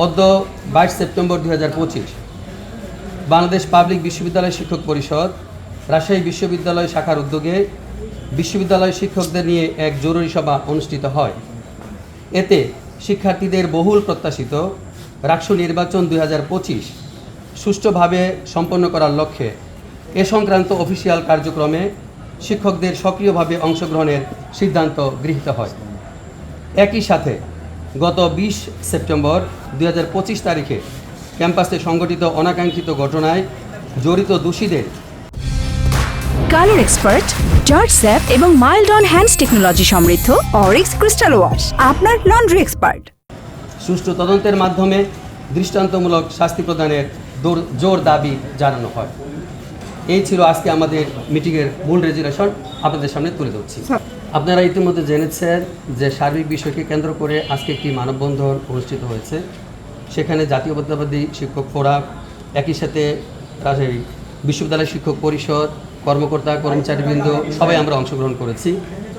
অদ্য 22 September 2025 Bangladesh public বিশ্ববিদ্যালয় শিক্ষক পরিষদ রাজশাহী বিশ্ববিদ্যালয় শাখার উদ্যোগে বিশ্ববিদ্যালয় শিক্ষকদের নিয়ে এক জরুরি সভা অনুষ্ঠিত হয়। এতে শিক্ষার্থীদের বহুল প্রত্যাশিত রাকসু নির্বাচন 2025 সুষ্ঠুভাবে সম্পন্ন করার লক্ষ্যে এ সংক্রান্ত অফিসিয়াল কার্যক্রমে শিক্ষকদের সক্রিয়ভাবে অংশগ্রহণের সিদ্ধান্ত গৃহীত হয়। একই সাথে গত 20 সেপ্টেম্বর 2025 তারিখে ক্যাম্পাসে সংঘটিত অনাকাঙ্ক্ষিত ঘটনায় জড়িত দোষীদের কালার এক্সপার্ট, জর্জ স্যাপ এবং মাইল্ড অন হ্যান্ডস টেকনোলজি সমৃদ্ধ অরিক্স ক্রিস্টাল ওয়াশ আপনার লন্ড্রি এক্সপার্ট সুষ্ঠু তদন্তের মাধ্যমে দৃষ্টান্তমূলক শাস্তি প্রদানের জোর দাবি জানানো হয়। এই ছিল আজকে আমাদের মিটিংয়ের মূল রেজুলেশন, আপনাদের সামনে তুলে ধরছি। আপনারা ইতিমধ্যে জেনেছেন যে সার্বিক বিষয়কে কেন্দ্র করে আজকে একটি মানববন্ধন অনুষ্ঠিত হয়েছে। সেখানে জাতীয়তাবাদী শিক্ষক ফোরাম, একই সাথে রাজশাহী বিশ্ববিদ্যালয় শিক্ষক পরিষদ, কর্মকর্তা কর্মচারীবৃন্দ সবাই আমরা অংশগ্রহণ করেছি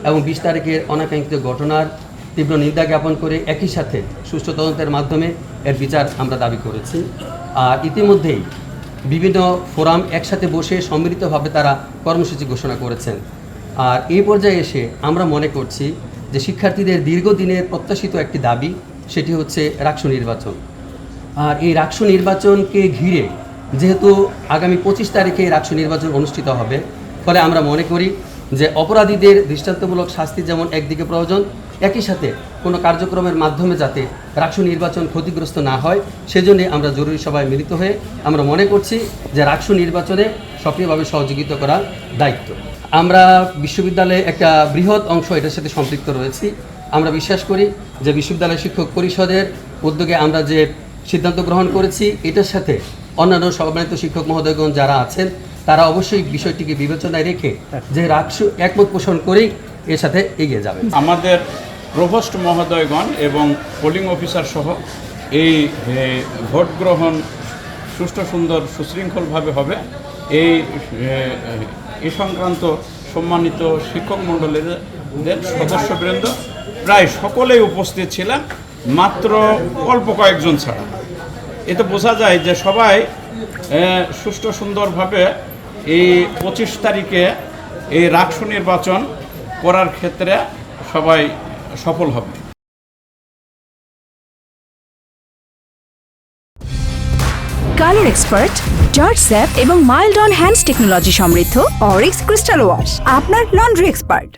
এবং 20 তারিখের অনাকাঙ্ক্ষিত ঘটনার তীব্র নিন্দা জ্ঞাপন করে একই সাথে সুষ্ঠু তদন্তের মাধ্যমে এর বিচার আমরা দাবি করেছি। আর ইতিমধ্যেই বিভিন্ন ফোরাম একসাথে বসে সম্মিলিতভাবে তারা কর্মসূচি ঘোষণা করেছেন। আর এই পর্যায়ে এসে আমরা মনে করছি যে শিক্ষার্থীদের দীর্ঘদিনের প্রত্যাশিত একটি দাবি, সেটি হচ্ছে রাকসু নির্বাচন। আর এই রাকসু নির্বাচনকে ঘিরে যেহেতু আগামী 25 তারিখে রাকসু নির্বাচন অনুষ্ঠিত হবে, ফলে আমরা মনে করি যে অপরাধীদের দৃষ্টান্তমূলক শাস্তি যেমন একদিকে প্রয়োজন, একই সাথে কোনো কার্যক্রমের মাধ্যমে যাতে রাকসু নির্বাচন ক্ষতিগ্রস্ত না হয়, সেজন্য আমরা জরুরি সভায় মিলিত হয়ে আমরা মনে করছি যে রাকসু নির্বাচনে সক্রিয়ভাবে সহযোগিতা করা দায়িত্ব। আমরা বিশ্ববিদ্যালয়ে একটা বৃহৎ অংশ এটার সাথে সম্পৃক্ত রয়েছি। আমরা বিশ্বাস করি যে বিশ্ববিদ্যালয় শিক্ষক পরিষদের উদ্যোগে আমরা যে সিদ্ধান্ত গ্রহণ করেছি, এটার সাথে অন্যান্য সম্মানিত শিক্ষক মহোদয়গণ যারা আছেন তারা অবশ্যই বিষয়টিকে বিবেচনায় রেখে যে রাকসু একমত পোষণ করেই এর সাথে এগিয়ে যাবে। আমাদের প্রভোস্ট মহোদয়গণ এবং পোলিং অফিসার সহ এই ভোট গ্রহণ সুষ্ঠু সুন্দর সুশৃঙ্খলভাবে হবে, এই সংক্রান্ত সম্মানিত শিক্ষক মণ্ডলীর সদস্যবৃন্দ প্রায় সকলেই উপস্থিত ছিলেন, মাত্র অল্প কয়েকজন ছাড়া। এতে বোঝা যায় যে সবাই সুষ্ঠু সুন্দরভাবে এই 25 তারিখে এই রাকসু নির্বাচন করার ক্ষেত্রে সবাই সফল হবে। কালার এক্সপার্ট, জর্জ স্যাপ এবং মাইল্ড অন হ্যান্ডস টেকনোলজি সমৃদ্ধ অরিক্স ক্রিস্টাল ওয়াশ আপনার লন্ড্রি এক্সপার্ট।